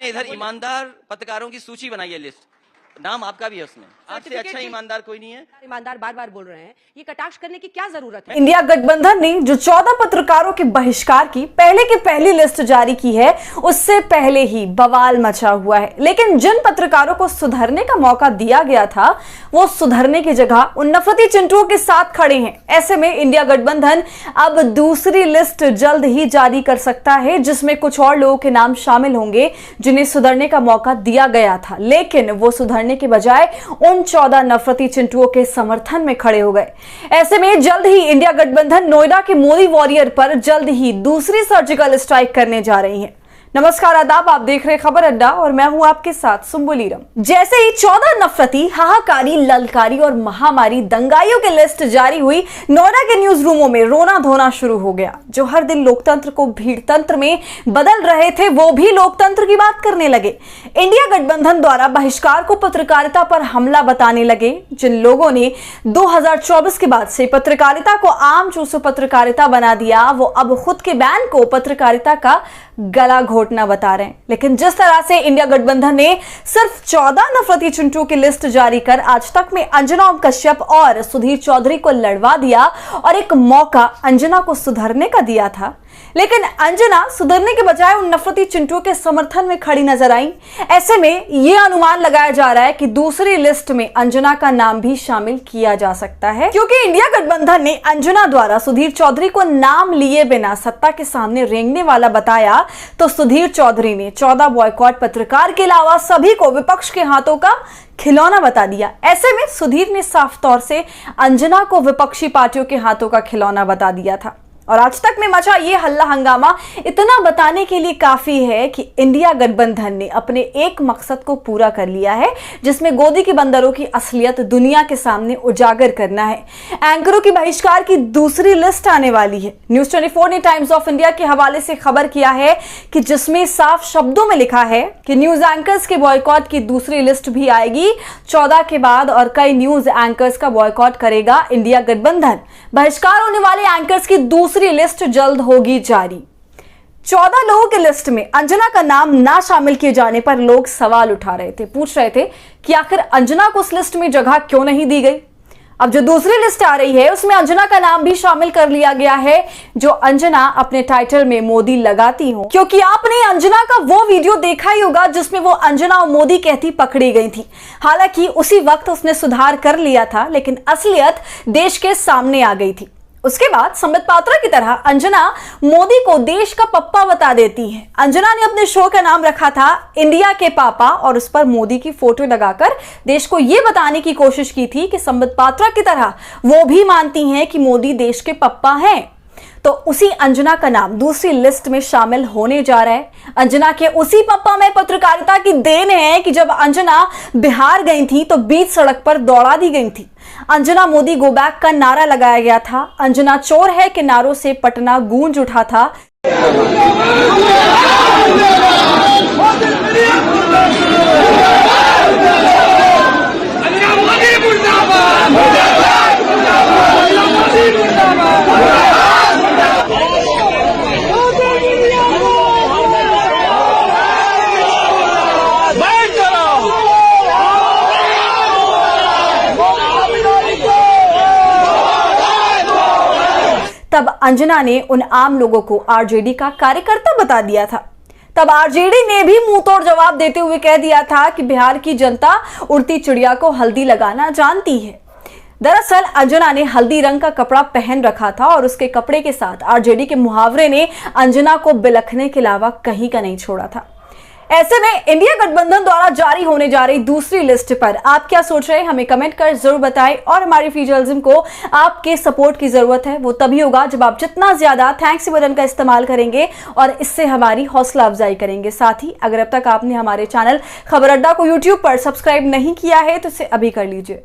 इधर ईमानदार पत्रकारों की सूची बनाई है, लिस्ट, नाम आपका भी है उसमें। आपसे अच्छा ईमानदार कोई नहीं है। ईमानदार बार बार बोल रहे हैं, ये कटाक्ष करने की क्या जरूरत है? इंडिया गठबंधन ने जो 14 पत्रकारों के बहिष्कार की पहली लिस्ट जारी की है, उससे पहले ही बवाल मचा हुआ है। लेकिन जिन पत्रकारों को सुधरने का मौका दिया गया था, वो सुधरने की जगह उन नफरती चिंटुओं के साथ खड़े हैं। ऐसे में इंडिया गठबंधन अब दूसरी लिस्ट जल्द ही जारी कर सकता है, जिसमें कुछ और लोगों के नाम शामिल होंगे जिन्हें सुधरने का मौका दिया गया था, लेकिन वो सुधरने के बजाय उन 14 नफरती चिंटुओं के समर्थन में खड़े हो गए। ऐसे में जल्द ही इंडिया गठबंधन नोएडा के मोदी वॉरियर पर जल्द ही दूसरी सर्जिकल स्ट्राइक करने जा रही है। नमस्कार, आदाब, आप देख रहे खबर अड्डा और मैं हूं आपके साथ सुम्बुलीरम। जैसे ही 14 नफरती, हाहाकारी, ललकारी और महामारी दंगाइयों की लिस्ट जारी हुई, नोएडा के न्यूज रूमों में रोना धोना शुरू हो गया। जो हर दिन लोकतंत्र को भीड़ तंत्र में बदल रहे थे, वो भी लोकतंत्र की बात करने लगे। इंडिया गठबंधन द्वारा बहिष्कार को पत्रकारिता पर हमला बताने लगे। जिन लोगों ने 2024 के बाद से पत्रकारिता को आम चूसो पत्रकारिता बना दिया, वो अब खुद के बैन को पत्रकारिता का गला घोटना बता रहे हैं। लेकिन जिस तरह से इंडिया गठबंधन ने सिर्फ 14 नफरती चिंटुओं की लिस्ट जारी कर आज तक में अंजना ओम कश्यप और सुधीर चौधरी को लड़वा दिया और एक मौका अंजना को सुधरने का दिया था, लेकिन अंजना सुधरने के बजाय उन नफरती चिंटुओं के समर्थन में खड़ी नजर आई। ऐसे में यह अनुमान लगाया जा रहा है कि दूसरी लिस्ट में अंजना का नाम भी शामिल किया जा सकता है, क्योंकि इंडिया गठबंधन ने अंजना द्वारा सुधीर चौधरी को नाम लिए बिना सत्ता के सामने रेंगने वाला बताया, तो सुधीर चौधरी ने 14 बॉयकॉट पत्रकार के अलावा सभी को विपक्ष के हाथों का खिलौना बता दिया। ऐसे में सुधीर ने साफ तौर से अंजना को विपक्षी पार्टियों के हाथों का खिलौना बता दिया था। और आज तक में मचा ये हल्ला हंगामा इतना बताने के लिए काफी है कि इंडिया गठबंधन ने अपने एक मकसद को पूरा कर लिया है, जिसमें गोदी के बंदरों की असलियत दुनिया के सामने उजागर करना है। एंकरों की बहिष्कार की दूसरी लिस्ट आने वाली है। न्यूज 24 ने टाइम्स ऑफ इंडिया के हवाले से खबर किया है कि जिसमें साफ शब्दों में लिखा है कि न्यूज एंकर्स के बॉयकॉट की दूसरी लिस्ट भी आएगी 14 के बाद, और कई न्यूज एंकर्स का बॉयकॉट करेगा इंडिया गठबंधन। बहिष्कार होने वाले एंकर्स की दूसरी लिस्ट जल्द होगी जारी। 14 लोगों की लिस्ट में अंजना का नाम ना शामिल किए जाने पर लोग सवाल उठा रहे थे, पूछ रहे थे कि आखिर अंजना को उस लिस्ट में जगह क्यों नहीं दी गई। अब जो दूसरी लिस्ट आ रही है, उसमें अंजना का नाम भी शामिल कर लिया गया है, जो अंजना अपने टाइटल में मोदी लगाती हो, क्योंकि आपने अंजना का वो वीडियो देखा ही होगा जिसमें वो अंजना और मोदी कहती पकड़ी गई थी। हालांकि उसी वक्त उसने सुधार कर लिया था, लेकिन असलियत देश के सामने आ गई थी। उसके बाद संबित पात्रा की तरह अंजना मोदी को देश का पप्पा बता देती है। अंजना ने अपने शो का नाम रखा था इंडिया के पापा, और उस पर मोदी की फोटो लगाकर देश को यह बताने की कोशिश की थी कि संबित पात्रा की तरह वो भी मानती हैं कि मोदी देश के पप्पा हैं। तो उसी अंजना का नाम दूसरी लिस्ट में शामिल होने जा रहा है। अंजना के उसी पप्पा में पत्रकारिता की देन है कि जब अंजना बिहार गई थी तो बीच सड़क पर दौड़ा दी गई थी। अंजना मोदी गो बैक का नारा लगाया गया था। अंजना चोर है के नारों से पटना गूंज उठा था। तब अंजना ने उन आम लोगों को आरजेडी का कार्यकर्ता बता दिया था। तब आरजेडी ने भी मुंह तोड़ जवाब देते हुए कह दिया था कि बिहार की जनता उड़ती चिड़िया को हल्दी लगाना जानती है। दरअसल अंजना ने हल्दी रंग का कपड़ा पहन रखा था और उसके कपड़े के साथ आरजेडी के मुहावरे ने अंजना को बिलखने के अलावा कहीं का नहीं छोड़ा था। ऐसे में इंडिया गठबंधन द्वारा जारी होने जा रही दूसरी लिस्ट पर आप क्या सोच रहे हैं, हमें कमेंट कर जरूर बताएं। और हमारी फ्री जर्नलिज्म को आपके सपोर्ट की जरूरत है। वो तभी होगा जब आप जितना ज्यादा थैंक्स बटन का इस्तेमाल करेंगे और इससे हमारी हौसला अफजाई करेंगे। साथ ही अगर अब तक आपने हमारे चैनल खबर अड्डा को यूट्यूब पर सब्सक्राइब नहीं किया है तो इसे अभी कर लीजिए।